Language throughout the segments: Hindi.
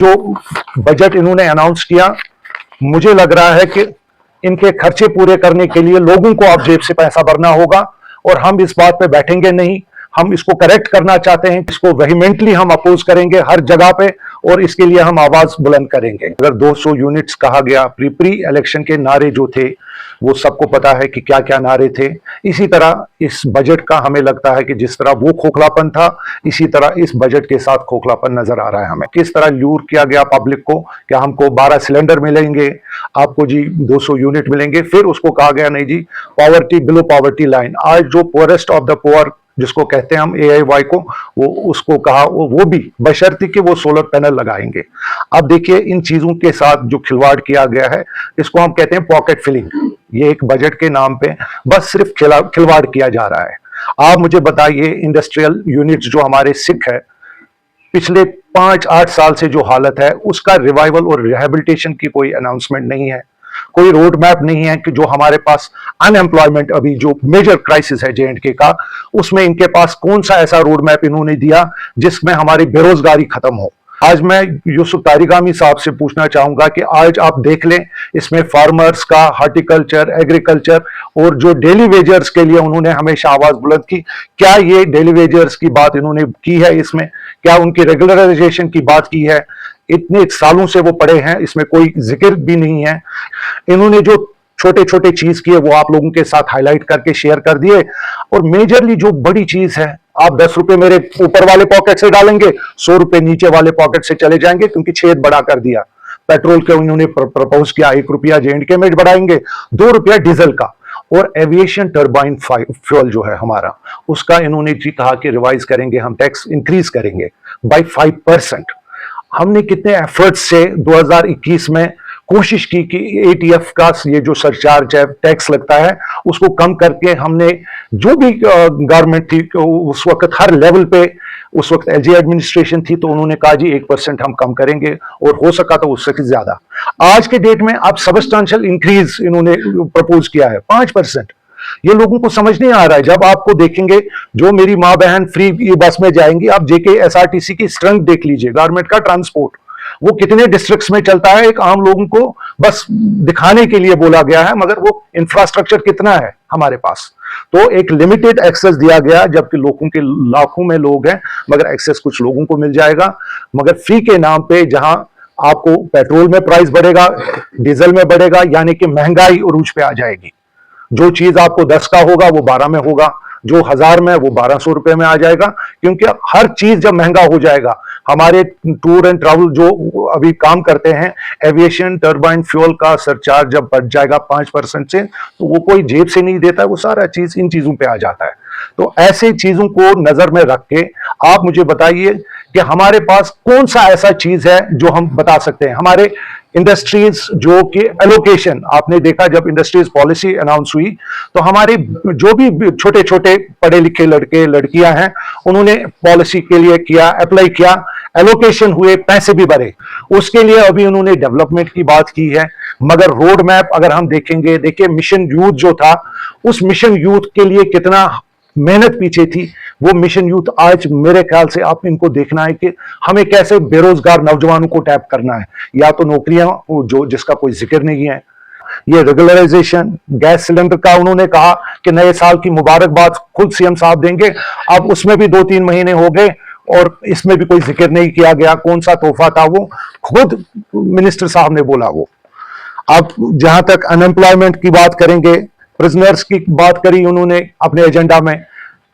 जो बजट इन्होंने अनाउंस किया, मुझे लग रहा है कि इनके खर्चे पूरे करने के लिए लोगों को अब जेब से पैसा भरना होगा और हम इस बात पे बैठेंगे नहीं। हम इसको करेक्ट करना चाहते हैं, इसको वेहिमेंटली हम अपोज करेंगे हर जगह पे और इसके लिए हम आवाज बुलंद करेंगे। अगर 200 यूनिट्स कहा गया, प्री इलेक्शन के नारे जो थे वो सबको पता है कि क्या क्या नारे थे। इसी तरह इस बजट का हमें लगता है कि जिस तरह वो खोखलापन था, इसी तरह इस बजट के साथ खोखलापन नजर आ रहा है हमें। किस तरह लूर किया गया पब्लिक को, क्या हमको 12 सिलेंडर मिलेंगे, आपको जी 200 यूनिट मिलेंगे। फिर उसको कहा गया नहीं जी, पॉवर्टी बिलो पॉवर्टी लाइन। आज जो पोरेस्ट ऑफ द पुअर जिसको कहते हैं हम AIY को, वो उसको कहा वो भी बशर्ते कि वो सोलर पैनल लगाएंगे। अब देखिए इन चीजों के साथ जो खिलवाड़ किया गया है, इसको हम कहते हैं पॉकेट फिलिंग। ये एक बजट के नाम पे बस सिर्फ खिलवाड़ किया जा रहा है। आप मुझे बताइए, इंडस्ट्रियल यूनिट्स जो हमारे सिख है, पिछले 5-8 साल से जो हालत है उसका रिवाइवल और रिहेबिलिटेशन की कोई अनाउंसमेंट नहीं है, कोई रोड मैप नहीं है कि जो हमारे पास अनएम्प्लॉयमेंट अभी जो मेजर क्राइसिस है J&K का, उसमें इनके पास कौन सा ऐसा रोड मैप इन्होंने दिया जिसमें हमारी बेरोजगारी खत्म हो। आज मैं यूसुफ तारिगामी साहब से पूछना चाहूंगा कि आज आप देख लें, इसमें फार्मर्स का, हार्टिकल्चर, एग्रीकल्चर और जो डेली वेजर्स के लिए उन्होंने हमेशा आवाज बुलंद की, क्या ये डेली वेजर्स की बात इन्होंने की है इसमें? क्या उनकी रेगुलराइजेशन की बात की है? इतने सालों से वो पड़े हैं, इसमें कोई जिक्र भी नहीं है। इन्होंने जो छोटे छोटे चीज किए वो आप लोगों के साथ हाईलाइट करके शेयर कर दिए। और मेजरली जो बड़ी चीज है, आप 10 रुपए मेरे ऊपर वाले पॉकेट से डालेंगे, 100 रुपए नीचे वाले पॉकेट से चले जाएंगे, क्योंकि छेद बड़ा कर दिया। पेट्रोल के उन्होंने प्रपोज किया 1 रुपया J&K में बढ़ाएंगे, 2 रुपया डीजल का। और एविएशन टर्बाइन फ्यूल जो है हमारा, उसका इन्होंने जी कहा कि रिवाइज करेंगे, हम टैक्स इंक्रीज करेंगे बाई 5%। हमने कितने एफर्ट्स से 2021 में कोशिश की कि ATF का ये जो सरचार्ज है, टैक्स लगता है, उसको कम करके हमने जो भी गवर्नमेंट थी उस वक्त हर लेवल पे, उस वक्त LG एडमिनिस्ट्रेशन थी, तो उन्होंने कहा जी 1% हम कम करेंगे, और हो सका तो उससे ज्यादा। आज के डेट में अब सबस्टेंशियल इंक्रीज इन्होंने प्रपोज किया है 5%। ये लोगों को समझ नहीं आ रहा है। जब आपको देखेंगे, जो मेरी माँ बहन फ्री बस में जाएंगी, आप JK SRTC की स्ट्रेंथ देख लीजिए, गवर्नमेंट का ट्रांसपोर्ट, वो कितने डिस्ट्रिक्ट्स में चलता है। एक आम लोगों को बस दिखाने के लिए बोला गया है, मगर वो इंफ्रास्ट्रक्चर कितना है हमारे पास। तो एक लिमिटेड एक्सेस दिया गया, जबकि लोगों के लाखों में लोग हैं, मगर एक्सेस कुछ लोगों को मिल जाएगा। मगर फ्री के नाम पे जहां आपको पेट्रोल में प्राइस बढ़ेगा, डीजल में बढ़ेगा, यानी कि महंगाई उरूज पे आ जाएगी। जो चीज आपको 10 का होगा वो 12 में होगा, जो 1000 में वो 1200 रुपए में आ जाएगा, क्योंकि हर चीज जब महंगा हो जाएगा। हमारे टूर एंड ट्रैवल जो अभी काम करते हैं, एविएशन टर्बाइन फ्यूल का सरचार्ज जब बढ़ जाएगा 5% से, तो वो कोई जेब से नहीं देता है, वो सारा चीज इन चीजों पे आ जाता है। तो ऐसे चीजों को नजर में रख के आप मुझे बताइए कि हमारे पास कौन सा ऐसा चीज है जो हम बता सकते हैं। हमारे इंडस्ट्रीज जो कि एलोकेशन, आपने देखा जब इंडस्ट्रीज पॉलिसी अनाउंस हुई, तो हमारे जो भी छोटे छोटे पढ़े लिखे लड़के लड़कियां हैं, उन्होंने पॉलिसी के लिए किया, अप्लाई किया, एलोकेशन हुए, पैसे भी बढ़े। उसके लिए अभी उन्होंने डेवलपमेंट की बात की है, मगर रोड मैप अगर हम देखेंगे, देखिए मिशन यूथ जो था, उस मिशन यूथ के लिए कितना मेहनत पीछे थी। वो मिशन यूथ आज मेरे ख्याल से आप इनको देखना है कि हमें कैसे बेरोजगार नौजवानों को टैप करना है, या तो नौकरियां जो जिसका कोई जिक्र नहीं है। ये रेगुलराइजेशन गैस सिलेंडर का उन्होंने कहा कि नए साल की मुबारकबाद खुद CM साहब देंगे, अब उसमें भी 2-3 महीने हो गए और इसमें भी कोई जिक्र नहीं किया गया। कौन सा तोहफा था वो, खुद मिनिस्टर साहब ने बोला वो। अब जहां तक अनएम्प्लॉयमेंट की बात करेंगे, प्रिजनर्स की बात करी उन्होंने अपने एजेंडा में,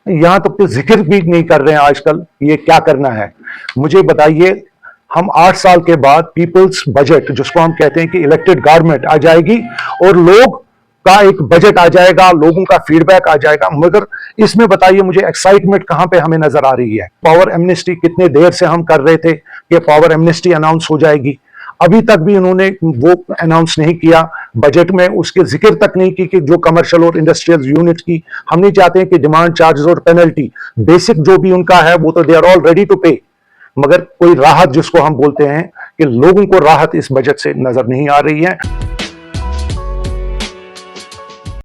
यहां तक तो जिक्र भी नहीं कर रहे हैं आजकल। ये क्या करना है मुझे बताइए। हम 8 साल के बाद पीपल्स बजट, जिसको हम कहते हैं कि इलेक्टेड गवर्नमेंट आ जाएगी और लोग का एक बजट आ जाएगा, लोगों का फीडबैक आ जाएगा, मगर इसमें बताइए मुझे एक्साइटमेंट कहां पे हमें नजर आ रही है। पावर एमनेस्टी कितने देर से हम कर रहे थे कि पावर एमनेस्टी अनाउंस हो जाएगी, अभी तक भी उन्होंने वो अनाउंस नहीं किया। बजट में उसके जिक्र तक नहीं की कि जो कमर्शियल और इंडस्ट्रियल यूनिट की, हम नहीं चाहते हैं कि डिमांड चार्जेस और पेनल्टी, बेसिक जो भी उनका है वो तो they are all ready to pay, मगर कोई राहत जिसको हम बोलते हैं कि लोगों को राहत इस बजट से नजर नहीं आ रही है।